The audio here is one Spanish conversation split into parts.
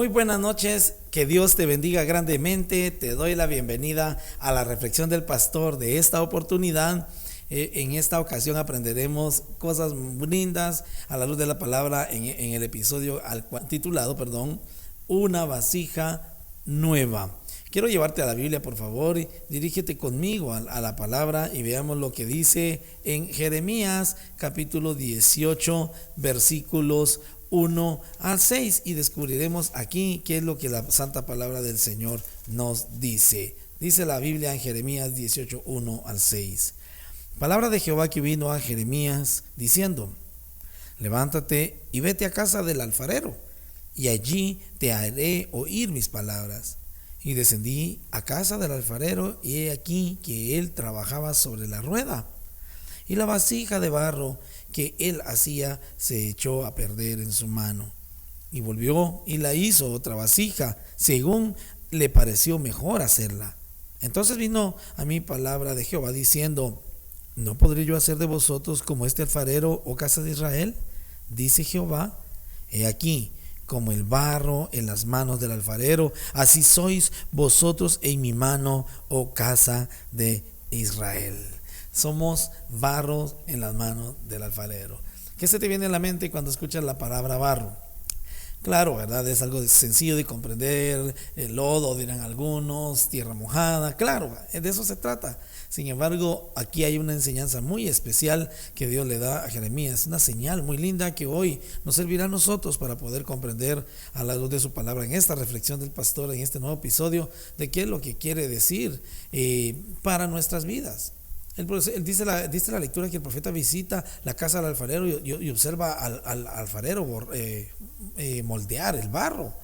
Muy buenas noches, que Dios te bendiga grandemente. Te doy la bienvenida a la reflexión del pastor de esta oportunidad. En esta ocasión aprenderemos cosas lindas a la luz de la palabra en el episodio titulado, Una vasija nueva. Quiero llevarte a la Biblia, por favor, y dirígete conmigo a la palabra y veamos lo que dice en Jeremías capítulo 18, versículos 1 al 6, y descubriremos aquí qué es lo que la santa palabra del Señor nos dice. Dice la Biblia en Jeremías 18, 1 al 6. Palabra de Jehová que vino a Jeremías diciendo: levántate y vete a casa del alfarero, y allí te haré oír mis palabras. Y descendí a casa del alfarero, y he aquí que él trabajaba sobre la rueda, y la vasija de barro que él hacía se echó a perder en su mano. Y volvió y la hizo otra vasija, según le pareció mejor hacerla. Entonces vino a mí palabra de Jehová diciendo: ¿no podré yo hacer de vosotros como este alfarero, oh casa de Israel? Dice Jehová: he aquí, como el barro en las manos del alfarero, así sois vosotros en mi mano, oh casa de Israel. Somos barros en las manos del alfarero. ¿Qué se te viene a la mente cuando escuchas la palabra barro? Claro, ¿verdad? Es algo sencillo de comprender, el lodo, dirán algunos, tierra mojada, claro, de eso se trata. Sin embargo, aquí hay una enseñanza muy especial que Dios le da a Jeremías, una señal muy linda que hoy nos servirá a nosotros para poder comprender a la luz de su palabra en esta reflexión del pastor, en este nuevo episodio, de qué es lo que quiere decir para nuestras vidas. Él dice la lectura que el profeta visita la casa del alfarero y observa al alfarero moldear el barro.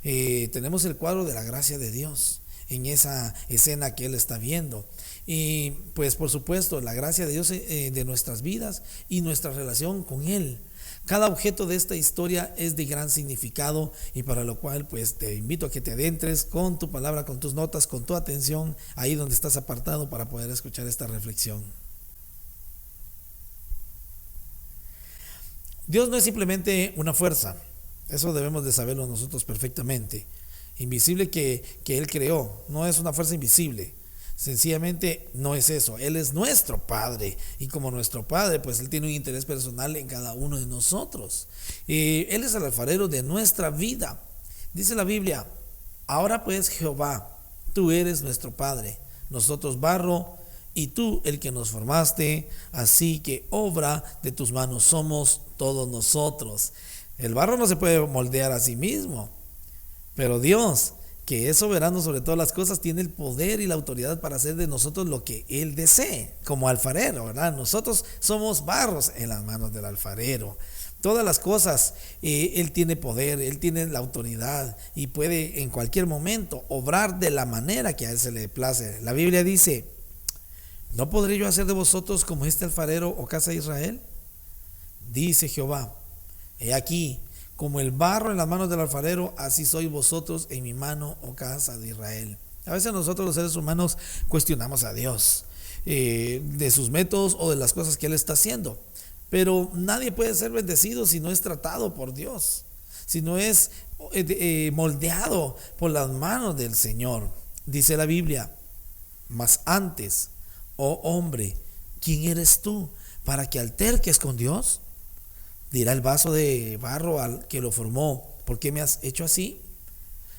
Tenemos el cuadro de la gracia de Dios en esa escena que él está viendo. Y pues por supuesto la gracia de Dios de nuestras vidas y nuestra relación con Él. Cada objeto de esta historia es de gran significado, y para lo cual pues te invito a que te adentres con tu palabra, con tus notas, con tu atención, ahí donde estás apartado para poder escuchar esta reflexión. Dios no es simplemente una fuerza, eso debemos de saberlo nosotros perfectamente. Invisible que Él creó, no es una fuerza invisible. Sencillamente no es eso. Él es nuestro Padre, y como nuestro Padre pues Él tiene un interés personal en cada uno de nosotros. Él es el alfarero de nuestra vida. Dice la Biblia: ahora pues Jehová, tú eres nuestro Padre, nosotros barro, y tú el que nos formaste, así que obra de tus manos somos todos nosotros. El barro no se puede moldear a sí mismo, pero Dios, que es soberano sobre todas las cosas, tiene el poder y la autoridad para hacer de nosotros lo que Él desee, como alfarero, ¿verdad? Nosotros somos barros en las manos del alfarero. Todas las cosas, Él tiene poder, Él tiene la autoridad y puede en cualquier momento obrar de la manera que a Él se le place. La Biblia dice: ¿no podré yo hacer de vosotros como este alfarero, oh casa de Israel? Dice Jehová: he aquí, como el barro en las manos del alfarero, así sois vosotros en mi mano, oh casa de Israel. A veces nosotros los seres humanos cuestionamos a Dios de sus métodos o de las cosas que Él está haciendo, pero nadie puede ser bendecido si no es tratado por Dios, si no es moldeado por las manos del Señor. Dice la Biblia: mas antes, oh hombre, ¿quién eres tú para que alterques con Dios? Dirá el vaso de barro al que lo formó: ¿por qué me has hecho así?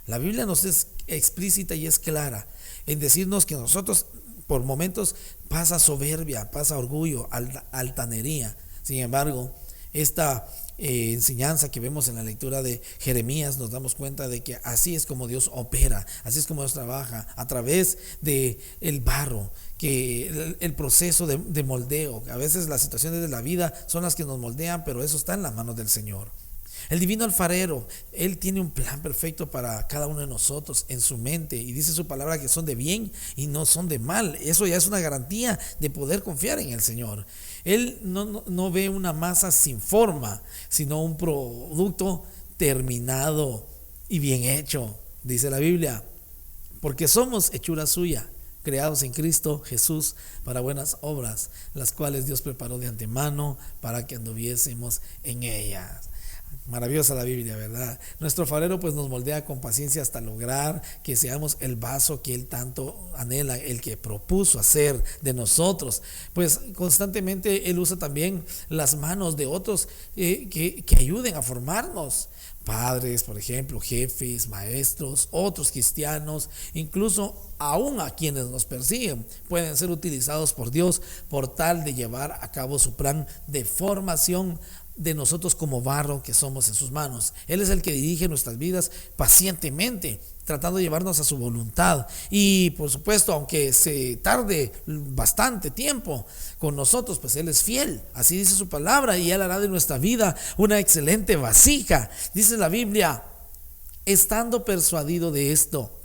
La Biblia nos es explícita y es clara en decirnos que nosotros por momentos pasa soberbia, pasa orgullo, altanería. Sin embargo, esta enseñanza que vemos en la lectura de Jeremías, nos damos cuenta de que así es como Dios opera, así es como Dios trabaja a través de el barro, que el proceso de moldeo. A veces las situaciones de la vida son las que nos moldean, pero eso está en las manos del Señor. El divino alfarero, Él tiene un plan perfecto para cada uno de nosotros en su mente, y dice su palabra que son de bien y no son de mal. Eso ya es una garantía de poder confiar en el Señor. Él no ve una masa sin forma, sino un producto terminado y bien hecho. Dice la Biblia: porque somos hechura suya, creados en Cristo Jesús para buenas obras, las cuales Dios preparó de antemano para que anduviésemos en ellas. Maravillosa la Biblia, ¿verdad? Nuestro alfarero pues nos moldea con paciencia hasta lograr que seamos el vaso que Él tanto anhela, el que propuso hacer de nosotros. Pues constantemente Él usa también las manos de otros que ayuden a formarnos. Padres, por ejemplo, jefes, maestros, otros cristianos, incluso aún a quienes nos persiguen, pueden ser utilizados por Dios por tal de llevar a cabo su plan de formación de nosotros como barro que somos en sus manos. Él es el que dirige nuestras vidas pacientemente, tratando de llevarnos a su voluntad. Y por supuesto, aunque se tarde bastante tiempo con nosotros, pues Él es fiel. Así dice su palabra, y Él hará de nuestra vida una excelente vasija. Dice la Biblia, estando persuadido de esto,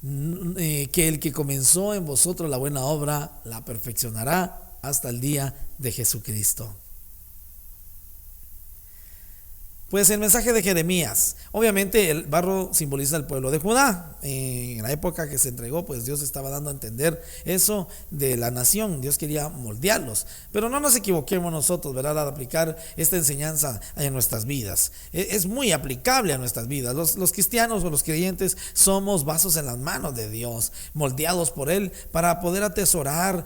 que el que comenzó en vosotros la buena obra, la perfeccionará hasta el día de Jesucristo. Pues el mensaje de Jeremías, obviamente el barro simboliza el pueblo de Judá. En la época que se entregó, pues Dios estaba dando a entender eso de la nación. Dios quería moldearlos, pero no nos equivoquemos nosotros, ¿verdad?, al aplicar esta enseñanza en nuestras vidas. Es muy aplicable a nuestras vidas. Los cristianos o los creyentes somos vasos en las manos de Dios, moldeados por Él para poder atesorar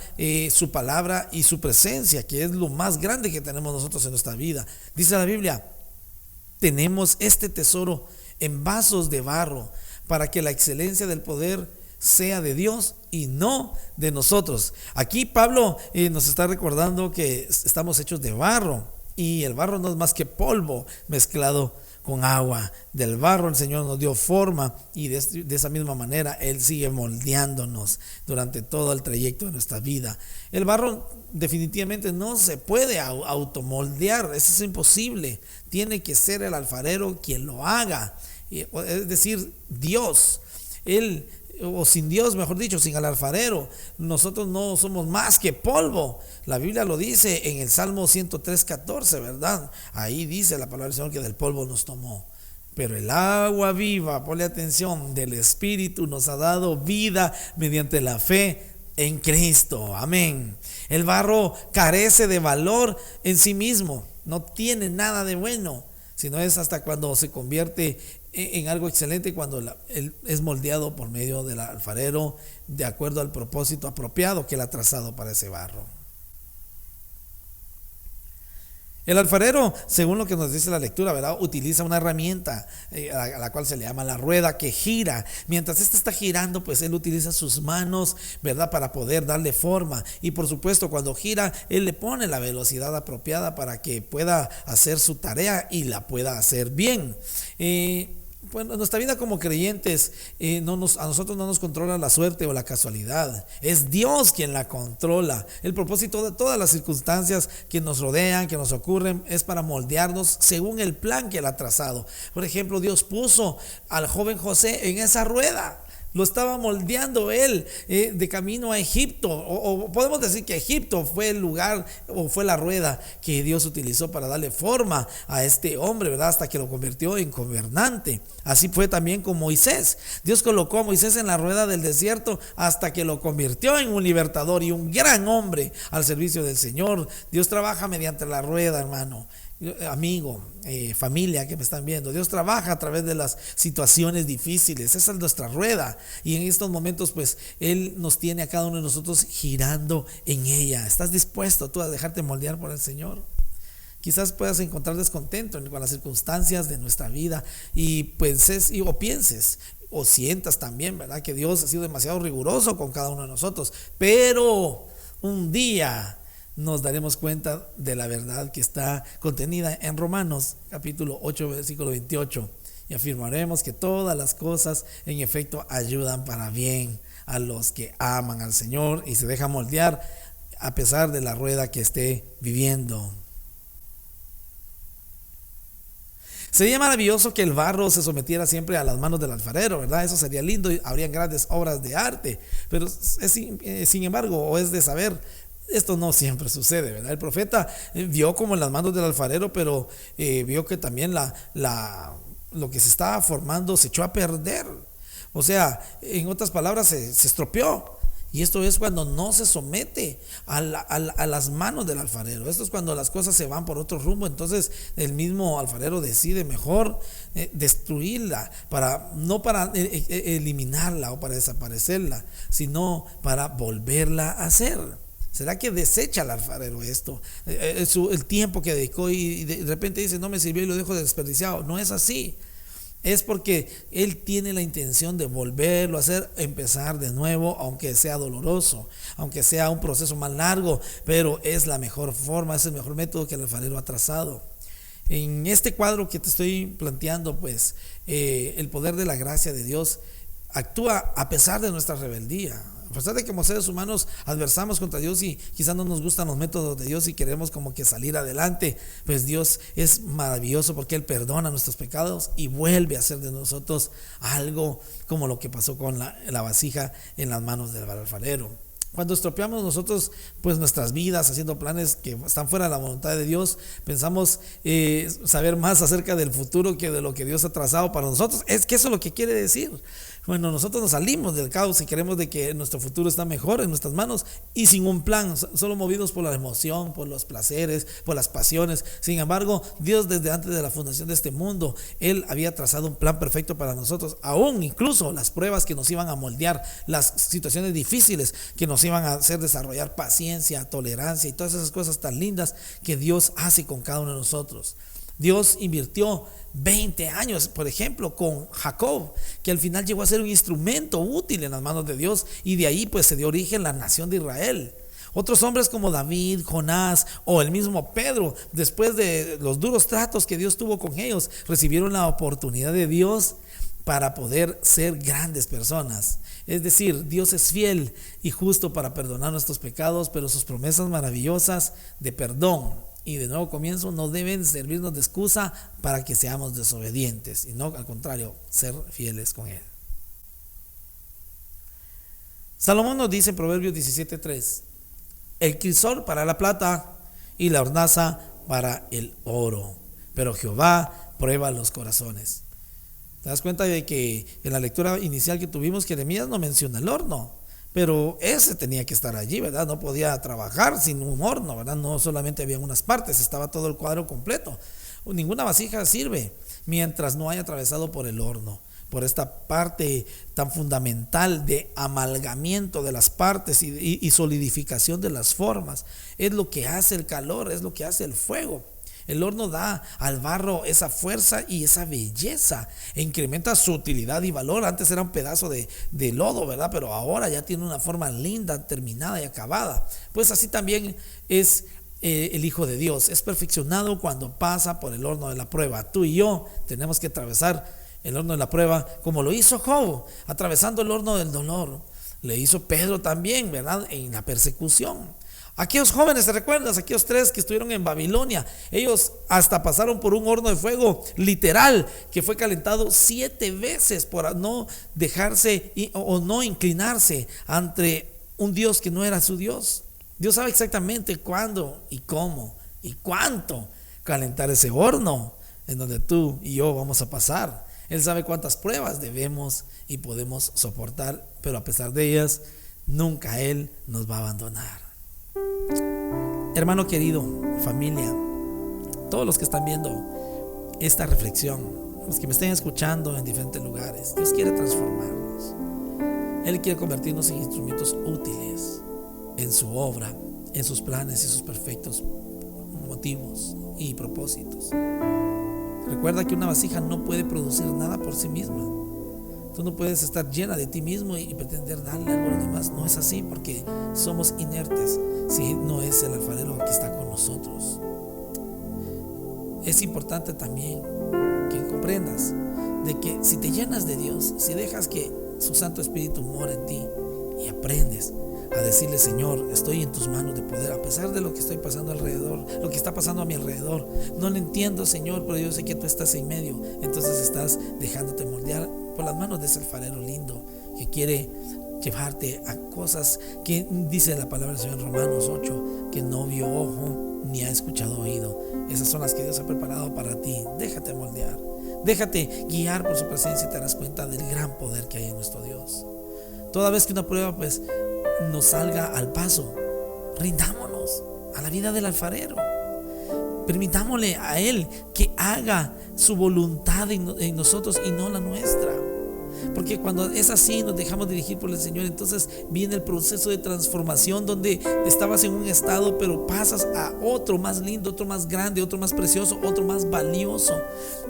su palabra y su presencia, que es lo más grande que tenemos nosotros en nuestra vida. Dice la Biblia, tenemos este tesoro en vasos de barro para que la excelencia del poder sea de Dios y no de nosotros. Aquí Pablo nos está recordando que estamos hechos de barro, y el barro no es más que polvo mezclado con agua. Del barro el Señor nos dio forma, y de esa misma manera Él sigue moldeándonos durante todo el trayecto de nuestra vida. El barro definitivamente no se puede automoldear, eso es imposible. Tiene que ser el alfarero quien lo haga, es decir, Dios. Él, o sin Dios, mejor dicho, sin el alfarero, nosotros no somos más que polvo. La Biblia lo dice en el Salmo 103:14, ¿verdad? Ahí dice la palabra del Señor que del polvo nos tomó. Pero el agua viva, ponle atención, del Espíritu nos ha dado vida mediante la fe en Cristo. Amén. El barro carece de valor en sí mismo, no tiene nada de bueno, sino es hasta cuando se convierte en algo excelente, cuando él es moldeado por medio del alfarero de acuerdo al propósito apropiado que él ha trazado para ese barro. El alfarero, según lo que nos dice la lectura, ¿verdad?, utiliza una herramienta a la cual se le llama la rueda, que gira. Mientras esta está girando, pues él utiliza sus manos, ¿verdad?, para poder darle forma. Y por supuesto, cuando gira, él le pone la velocidad apropiada para que pueda hacer su tarea y la pueda hacer bien. Bueno, nuestra vida como creyentes, a nosotros no nos controla la suerte o la casualidad. Es Dios quien la controla. El propósito de todas las circunstancias que nos rodean, que nos ocurren, es para moldearnos según el plan que Él ha trazado. Por ejemplo, Dios puso al joven José en esa rueda. Lo estaba moldeando Él de camino a Egipto, o podemos decir que Egipto fue el lugar o fue la rueda que Dios utilizó para darle forma a este hombre, ¿verdad?, hasta que lo convirtió en gobernante. Así fue también con Moisés. Dios colocó a Moisés en la rueda del desierto hasta que lo convirtió en un libertador y un gran hombre al servicio del Señor. Dios trabaja mediante la rueda, hermano, amigo, familia que me están viendo. Dios trabaja a través de las situaciones difíciles. Esa es nuestra rueda, y en estos momentos pues Él nos tiene a cada uno de nosotros girando en ella. ¿Estás dispuesto tú a dejarte moldear por el Señor? Quizás puedas encontrar descontento con las circunstancias de nuestra vida y pienses o sientas también, ¿verdad?, que Dios ha sido demasiado riguroso con cada uno de nosotros, pero un día nos daremos cuenta de la verdad que está contenida en Romanos capítulo 8 versículo 28, y afirmaremos que todas las cosas en efecto ayudan para bien a los que aman al Señor y se dejan moldear a pesar de la rueda que esté viviendo. Sería maravilloso que el barro se sometiera siempre a las manos del alfarero, ¿verdad? Eso sería lindo y habrían grandes obras de arte, pero sin embargo, o es de saber, esto no siempre sucede, ¿verdad? El profeta vio como en las manos del alfarero, pero vio que también lo que se estaba formando se echó a perder. O sea, en otras palabras, se estropeó. Y esto es cuando no se somete a las manos del alfarero. Esto es cuando las cosas se van por otro rumbo. Entonces el mismo alfarero decide mejor destruirla, no para eliminarla o para desaparecerla, sino para volverla a hacer. ¿Será que desecha el alfarero esto? El tiempo que dedicó y de repente dice, no me sirvió y lo dejo desperdiciado. No es así. Es porque Él tiene la intención de volverlo a hacer, empezar de nuevo, aunque sea doloroso, aunque sea un proceso más largo, pero es la mejor forma, es el mejor método que el alfarero ha trazado. En este cuadro que te estoy planteando, pues, el poder de la gracia de Dios actúa a pesar de nuestra rebeldía. A pesar de que como seres humanos adversamos contra Dios y quizás no nos gustan los métodos de Dios y queremos como que salir adelante, pues Dios es maravilloso porque Él perdona nuestros pecados y vuelve a hacer de nosotros algo como lo que pasó con la vasija en las manos del alfarero. Cuando estropeamos nosotros pues nuestras vidas haciendo planes que están fuera de la voluntad de Dios, pensamos saber más acerca del futuro que de lo que Dios ha trazado para nosotros. Es que eso es lo que quiere decir. Bueno, nosotros nos salimos del caos y queremos de que nuestro futuro está mejor en nuestras manos y sin un plan, solo movidos por la emoción, por los placeres, por las pasiones. Sin embargo, Dios desde antes de la fundación de este mundo, Él había trazado un plan perfecto para nosotros, aún incluso las pruebas que nos iban a moldear, las situaciones difíciles que nos iban a hacer desarrollar paciencia, tolerancia y todas esas cosas tan lindas que Dios hace con cada uno de nosotros. Dios invirtió 20 años, por ejemplo, con Jacob, que al final llegó a ser un instrumento útil en las manos de Dios, y de ahí pues se dio origen la nación de Israel. Otros hombres como David, Jonás o el mismo Pedro, después de los duros tratos que Dios tuvo con ellos, recibieron la oportunidad de Dios para poder ser grandes personas. Es decir, Dios es fiel y justo para perdonar nuestros pecados, pero sus promesas maravillosas de perdón y de nuevo comienzo no deben servirnos de excusa para que seamos desobedientes, y no al contrario, ser fieles con Él. Salomón nos dice en Proverbios 17:3: el crisol para la plata y la hornaza para el oro, pero Jehová prueba los corazones. ¿Te das cuenta de que en la lectura inicial que tuvimos, Jeremías no menciona el horno? Pero ese tenía que estar allí, ¿verdad? No podía trabajar sin un horno, ¿verdad? No solamente había unas partes, estaba todo el cuadro completo. Ninguna vasija sirve mientras no haya atravesado por el horno, por esta parte tan fundamental de amalgamiento de las partes y solidificación de las formas. Es lo que hace el calor, es lo que hace el fuego. El horno da al barro esa fuerza y esa belleza e incrementa su utilidad y valor. Antes era un pedazo de lodo, ¿verdad? Pero ahora ya tiene una forma linda, terminada y acabada. Pues así también es el Hijo de Dios. Es perfeccionado cuando pasa por el horno de la prueba. Tú y yo tenemos que atravesar el horno de la prueba como lo hizo Job, atravesando el horno del dolor. Le hizo Pedro también, ¿verdad? En la persecución. Aquellos jóvenes, ¿te recuerdas? Aquellos 3 que estuvieron en Babilonia, ellos hasta pasaron por un horno de fuego literal que fue calentado 7 veces por no dejarse o no inclinarse ante un Dios que no era su Dios. Dios sabe exactamente cuándo y cómo y cuánto calentar ese horno en donde tú y yo vamos a pasar. Él sabe cuántas pruebas debemos y podemos soportar, pero a pesar de ellas, nunca Él nos va a abandonar. Hermano querido, familia, todos los que están viendo esta reflexión, los que me estén escuchando en diferentes lugares, Dios quiere transformarnos. Él quiere convertirnos en instrumentos útiles en su obra, en sus planes y sus perfectos motivos y propósitos. Recuerda que una vasija no puede producir nada por sí misma. Tú no puedes estar llena de ti mismo y pretender darle algo a los demás. No es así, porque somos inertes si no es el alfarero que está con nosotros. Es importante también que comprendas de que si te llenas de Dios, si dejas que su Santo Espíritu mora en ti y aprendes a decirle: Señor, estoy en tus manos de poder, a pesar de lo que estoy pasando alrededor, lo que está pasando a mi alrededor, no lo entiendo, Señor, pero yo sé que tú estás en medio. Entonces estás dejándote moldear por las manos de ese alfarero lindo que quiere llevarte a cosas que dice la palabra del Señor en Romanos 8, que no vio ojo ni ha escuchado oído. Esas son las que Dios ha preparado para ti. Déjate moldear, déjate guiar por su presencia y te darás cuenta del gran poder que hay en nuestro Dios. Toda vez que una prueba pues nos salga al paso. Rindámonos a la vida del alfarero. Permitámosle a Él que haga su voluntad en nosotros y no la nuestra. Porque cuando es así, nos dejamos dirigir por el Señor, entonces viene el proceso de transformación, donde estabas en un estado, pero pasas a otro más lindo, otro más grande, otro más precioso, otro más valioso,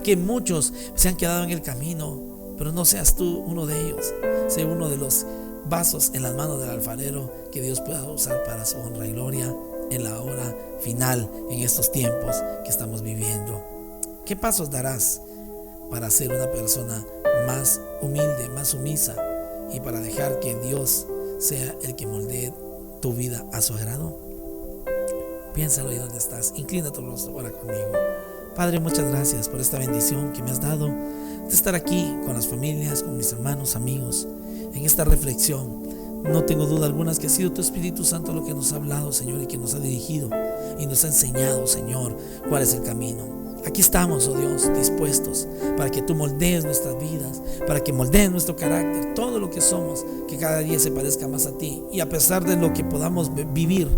que muchos se han quedado en el camino. Pero no seas tú uno de ellos. Sé uno de los vasos en las manos del alfarero que Dios pueda usar para su honra y gloria en la hora final, en estos tiempos que estamos viviendo. ¿Qué pasos darás para ser una persona más humilde, más sumisa, y para dejar que Dios sea el que moldee tu vida a su agrado? Piénsalo ahí donde estás. Inclina tu rostro ahora conmigo. Padre, muchas gracias por esta bendición que me has dado de estar aquí con las familias, con mis hermanos, amigos, en esta reflexión. No tengo duda alguna que ha sido tu Espíritu Santo lo que nos ha hablado, Señor, y que nos ha dirigido y nos ha enseñado, Señor, cuál es el camino. Aquí estamos, oh Dios, dispuestos para que tú moldees nuestras vidas, para que moldees nuestro carácter, todo lo que somos, que cada día se parezca más a ti. Y a pesar de lo que podamos vivir,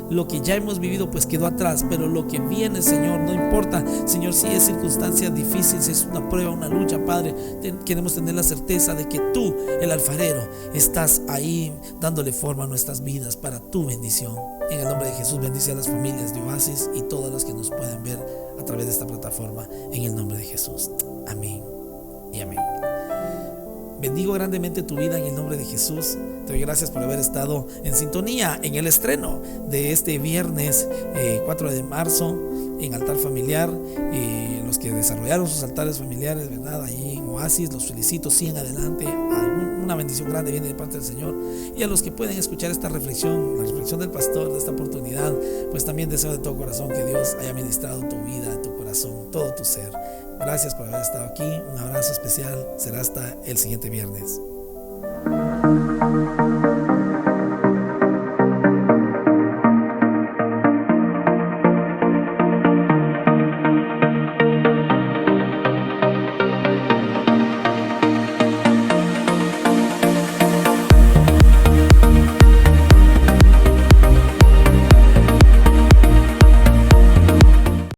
lo que ya hemos vivido pues quedó atrás, pero lo que viene, Señor, no importa, Señor, si es circunstancia difícil, si es una prueba, una lucha, Padre, queremos tener la certeza de que tú, el alfarero, estás ahí dándole forma a nuestras vidas para tu bendición. En el nombre de Jesús, bendice a las familias de Oasis y todas las que nos pueden ver a través de esta plataforma, en el nombre de Jesús. Amén y amén. Bendigo grandemente tu vida en el nombre de Jesús. Te doy gracias por haber estado en sintonía en el estreno de este viernes 4 de marzo en Altar Familiar. Los que desarrollaron sus altares familiares, ¿verdad? Ahí en Oasis, los felicito, sigan adelante. Una bendición grande viene de parte del Señor. Y a los que pueden escuchar esta reflexión, la reflexión del pastor de esta oportunidad, pues también deseo de todo corazón que Dios haya ministrado tu vida, tu corazón, todo tu ser. Gracias por haber estado aquí. Un abrazo especial. Será hasta el siguiente viernes.